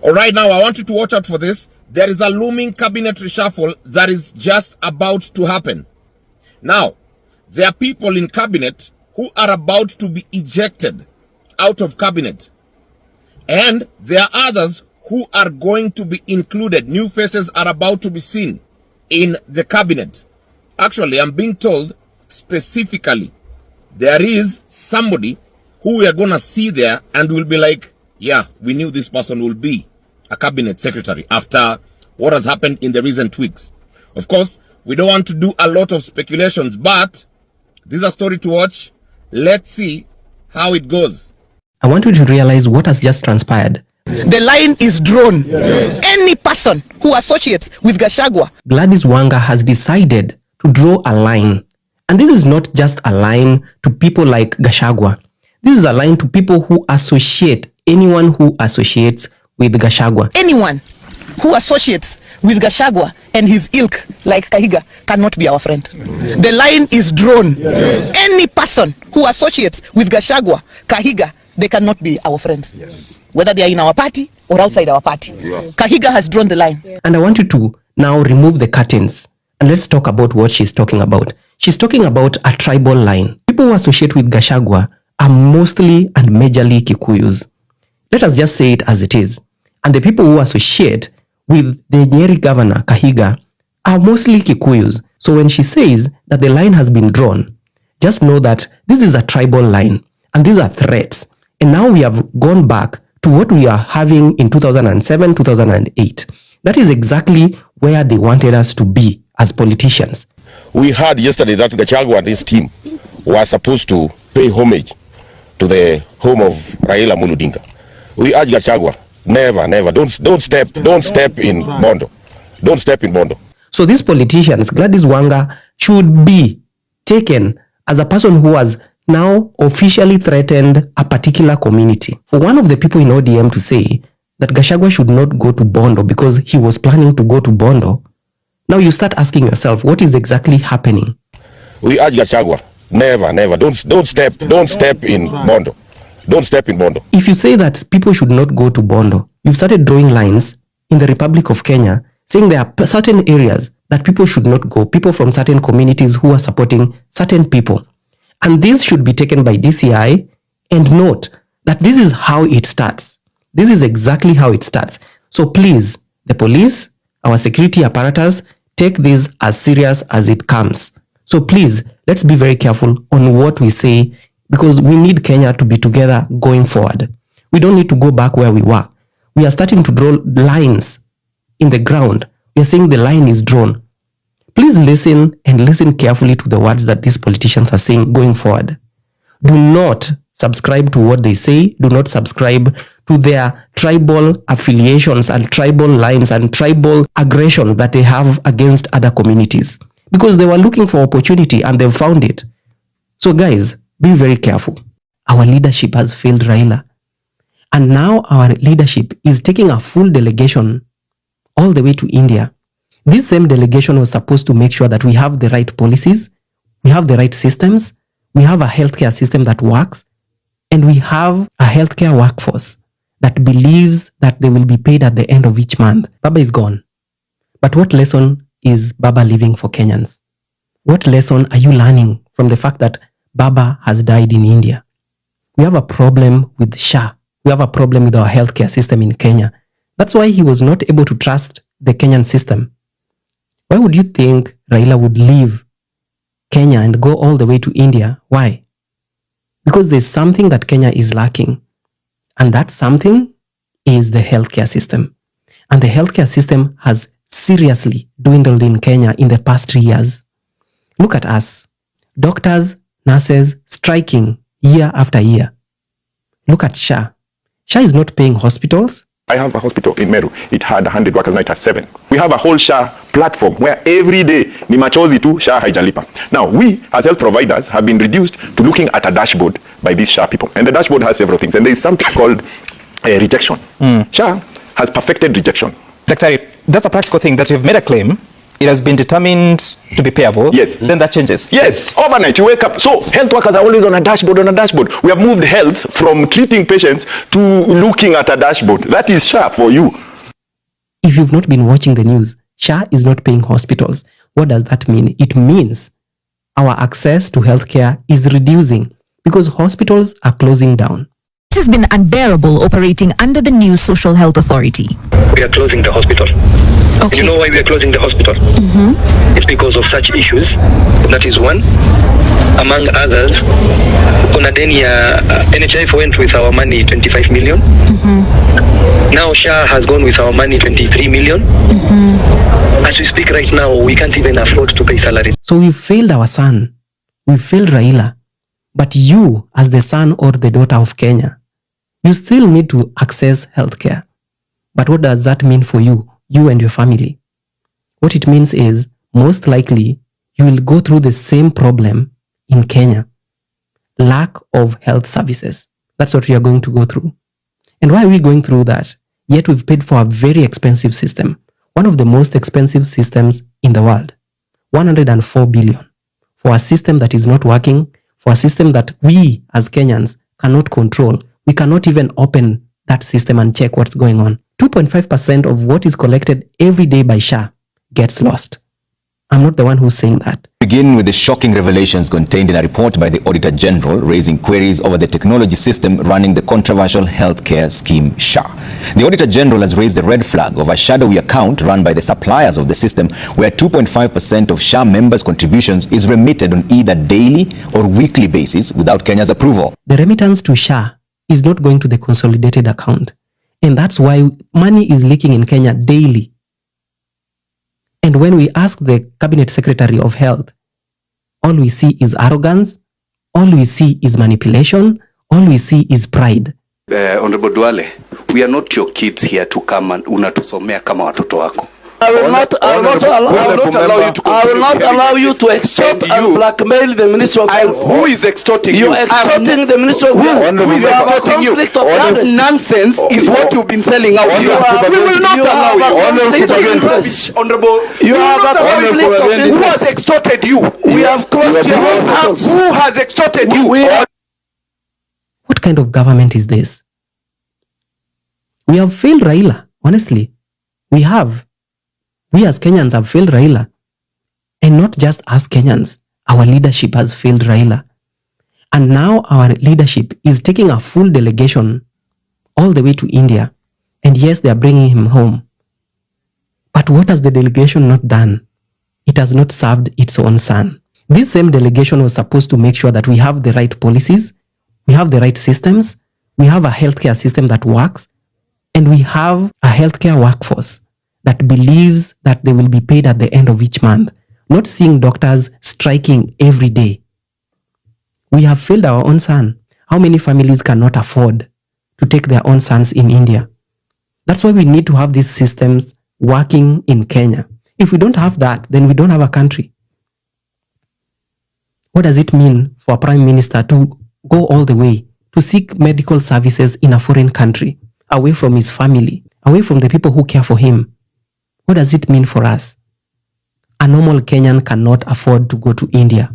All right, now I want you to watch out for this. There is a looming cabinet reshuffle that is just about to happen. Now, there are people in cabinet who are about to be ejected out of cabinet. And there are others who are going to be included. New faces are about to be seen in the cabinet. Actually, I'm being told specifically, there is somebody who we are going to see there and we'll be like, yeah, we knew this person will be a cabinet secretary after what has happened in the recent weeks. Of course, we don't want to do a lot of speculations, but this is a story to watch. Let's see how it goes. I want you to realize what has just transpired. The line is drawn. Yes. Any person who associates with Gachagua. Gladys Wanga has decided to draw a line. And this is not just a line to people like Gachagua. This is a line to people who associate, anyone who associates with Gachagua. Anyone who associates with Gachagua and his ilk, like Kahiga, cannot be our friend. The line is drawn. Yes. Any person who associates with Gachagua, Kahiga, they cannot be our friends. Yes. Whether they are in our party or outside our party. Yes. Kahiga has drawn the line. And I want you to now remove the curtains and let's talk about what she's talking about. She's talking about a tribal line. People who associate with Gachagua are mostly and majorly Kikuyus. Let us just say it as it is. And the people who associate with the Nyeri governor, Kahiga, are mostly Kikuyus. So when she says that the line has been drawn, just know that this is a tribal line and these are threats. And now we have gone back to what we are having in 2007, 2008. That is exactly where they wanted us to be as politicians. We heard yesterday that Gachagua and his team were supposed to pay homage to the home of Raila Muludinga. We urge Gachagua, never, don't step in Bondo. Don't step in Bondo. So these politicians, Gladys Wanga, should be taken as a person who has now officially threatened a particular community. For one of the people in ODM to say that Gachagua should not go to Bondo because he was planning to go to Bondo, now you start asking yourself, what is exactly happening? We urge Gachagua, never, don't step in Bondo. Don't step in Bondo. If you say that people should not go to Bondo, you've started drawing lines in the Republic of Kenya saying there are certain areas that people should not go, people from certain communities who are supporting certain people. And this should be taken by DCI and note that this is how it starts. This is exactly how it starts. So please, the police, our security apparatus, take this as serious as it comes. So please, let's be very careful on what we say because we need Kenya to be together going forward. We don't need to go back where we were. We are starting to draw lines in the ground. We are saying the line is drawn. Please listen and listen carefully to the words that these politicians are saying going forward. Do not subscribe to what they say. Do not subscribe to their tribal affiliations and tribal lines and tribal aggression that they have against other communities. Because they were looking for opportunity and they've found it. So guys, be very careful. Our leadership has failed Raila. And now our leadership is taking a full delegation all the way to India. This same delegation was supposed to make sure that we have the right policies, we have the right systems, we have a healthcare system that works, and we have a healthcare workforce that believes that they will be paid at the end of each month. Baba is gone. But what lesson is Baba leaving for Kenyans? What lesson are you learning from the fact that Baba has died in India? We have a problem with SHA. We have a problem with our healthcare system in Kenya. That's why he was not able to trust the Kenyan system. Why would you think Raila would leave Kenya and go all the way to India? Why? Because there's something that Kenya is lacking. And that something is the healthcare system. And the healthcare system has seriously dwindled in Kenya in the past 3 years. Look at us. Doctors, nurses striking year after year. Look at SHA. SHA is not paying hospitals. I have a hospital in Meru. It had 100 workers, now it has 7. We have a whole SHA platform where every day ni machozi tu SHA haijalipa. Now we as health providers have been reduced to looking at a dashboard by these SHA people. And the dashboard has several things. And there is something called rejection. SHA has perfected rejection. Dr. That's a practical thing that you've made a claim it has been determined to be payable, Yes. then that changes. Yes, overnight you wake up. So health workers are always on a dashboard, We have moved health from treating patients to looking at a dashboard. That is SHA for you. If you've not been watching the news, SHA is not paying hospitals. What does that mean? It means our access to healthcare is reducing because hospitals are closing down. It has been unbearable operating under the new Social Health Authority. We are closing the hospital. Okay. You know why we are closing the hospital? It's because of such issues. That is one. Among others, kuna deni ya NHIF went with our money 25 million. Now SHA has gone with our money 23 million. As we speak right now, we can't even afford to pay salaries. So we've failed our son. We've failed Raila. But you, as the son or the daughter of Kenya, you still need to access healthcare. But what does that mean for you and your family? What it means is, most likely, you will go through the same problem in Kenya. Lack of health services. That's what we are going to go through. And why are we going through that? Yet we've paid for a very expensive system. One of the most expensive systems in the world. 104 billion. For a system that is not working, for a system that we as Kenyans cannot control. We cannot even open that system and check what's going on. 2.5% of what is collected every day by SHA gets lost. I'm not the one who's saying that. Begin with the shocking revelations contained in a report by the Auditor General raising queries over the technology system running the controversial healthcare scheme SHA. The Auditor General has raised the red flag of a shadowy account run by the suppliers of the system where 2.5% of SHA members' contributions is remitted on either daily or weekly basis without Kenya's approval. The remittance to SHA is not going to the consolidated account. And that's why money is leaking in Kenya daily. And when we ask the Cabinet Secretary of Health, all we see is arrogance, all we see is manipulation, all we see is pride. Honorable Duale, we are not your kids here to come and unatusomea kama watoto wako. I will not allow you to extort and blackmail the Minister of Health. Who is extorting you? You are extorting the Minister of Health. Who is extorting you? Nonsense is what you've been selling out here. We will not allow you. Honorable, you have a conflict of interest. Who has extorted you? We have closed your hospitals. Who has extorted you? What kind of government is this? We have failed Raila, honestly. We have. We as Kenyans have failed Raila. And not just as Kenyans. Our leadership has failed Raila. And now our leadership is taking a full delegation all the way to India. And yes, they are bringing him home. But what has the delegation not done? It has not served its own son. This same delegation was supposed to make sure that we have the right policies, we have the right systems, we have a healthcare system that works, and we have a healthcare workforce that believes that they will be paid at the end of each month, not seeing doctors striking every day. We have failed our own son. How many families cannot afford to take their own sons in India? That's why we need to have these systems working in Kenya. If we don't have that, then we don't have a country. What does it mean for a prime minister to go all the way to seek medical services in a foreign country, away from his family, away from the people who care for him? What does it mean for us? A normal Kenyan cannot afford to go to India.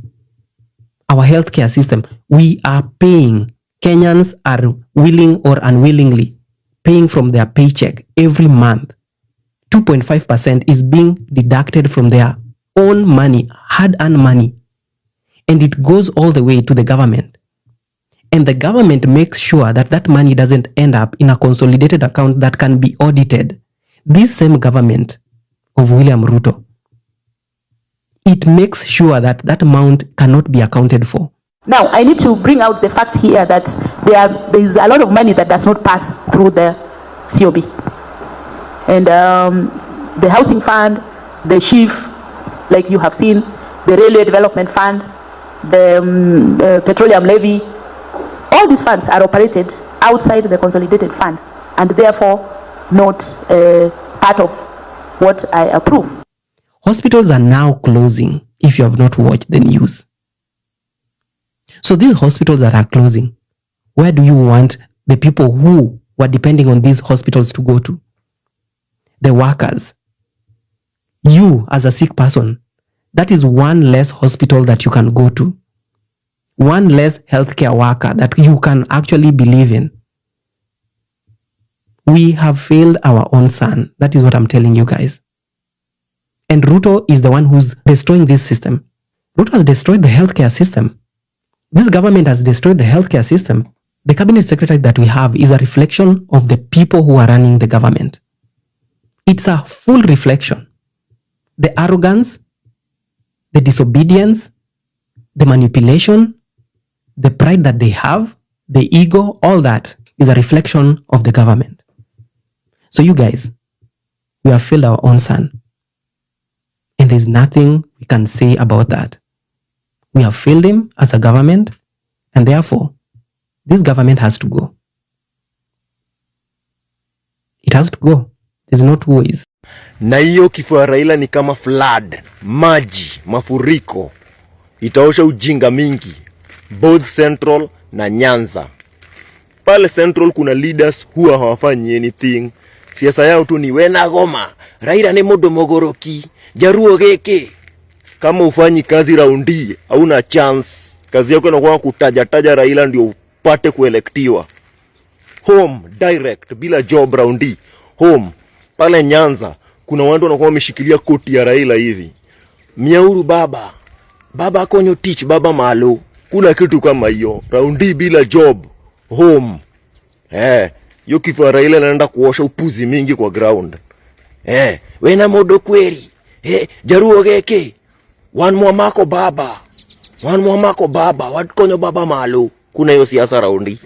Our healthcare system, we are paying. Kenyans are willing or unwillingly paying from their paycheck every month. 2.5% is being deducted from their own money, hard-earned money. And it goes all the way to the government. And the government makes sure that that money doesn't end up in a consolidated account that can be audited. This same government of William Ruto, it makes sure that that amount cannot be accounted for. Now, I need to bring out the fact here that there is a lot of money that does not pass through the COB. And the housing fund, the SHIF, like you have seen, the railway development fund, the petroleum levy, all these funds are operated outside the consolidated fund and therefore not part of what I approve. Hospitals are now closing if you have not watched the news. So these hospitals that are closing, where do you want the people who were depending on these hospitals to go to? The workers. You, as a sick person, that is one less hospital that you can go to. One less healthcare worker that you can actually believe in. We have failed our own son. That is what I'm telling you guys. And Ruto is the one who's destroying this system. Ruto has destroyed the healthcare system. This government has destroyed the healthcare system. The cabinet secretary that we have is a reflection of the people who are running the government. It's a full reflection. The arrogance, the disobedience, the manipulation, the pride that they have, the ego, all that is a reflection of the government. So you guys, we have failed our own son. And there's nothing we can say about that. We have failed him as a government, and therefore, this government has to go. It has to go. There's no two ways. Na hiyo kifo ya Raila ni kama flood, maji, mafuriko. Itaosha ujinga mingi, both Central na Nyanza. Pale Central kuna leaders huwa hawafanyi anything. Siasa yao tu ni wena goma, Raila ni modo mogoroki, jaruo geke. Kama ufanyi kazi raundi, hauna chance. Kazi yako inakuwa kutaja Raila ndio upate kuelektiwa. Home, direct, bila job raundi. Home, pale Nyanza, kuna watu wanakuwa wameshikilia koti ya Raila hivi. Miauru baba, baba konyo teach, baba malo. Kuna kitu kama hiyo, raundi bila job, home. Yo kifo ya Raila naenda kuosha upuzi mingi kwa ground. Wena modo kweri, jaruo geke. One mwamako baba, watu konyo baba malo. Kuna hiyo siasa raundi.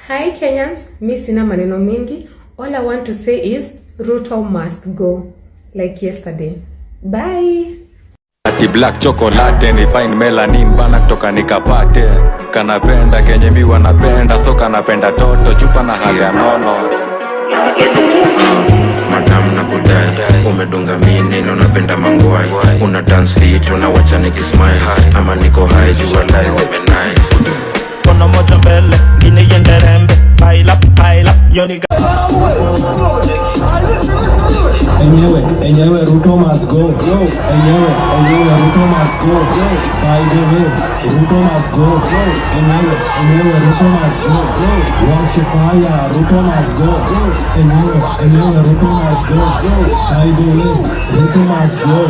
Hi Kenyans, mi sina maneno mingi. All I want to say is Ruto must go, like yesterday. Bye. Ati black chocolate ni fine melanin bana kutoka nikapate. Kanapenda kenye mi wanapenda, so kanapenda toto chupa na haga nono. Madam na kudai, umedunga mini na unapenda mangwai. Una dance fit, unawacha nikismile. Ama niko high, jua life nice. Kono moja mbele, gine yende rembe. Pile up, yoni Enyewe, Ruto must go. Enyewe, Ruto must go. By the way, Ruto must go. Enyewe, Ruto must go. Wash fire, Ruto must go. Enyewe, Ruto must go. By the way, Ruto must go.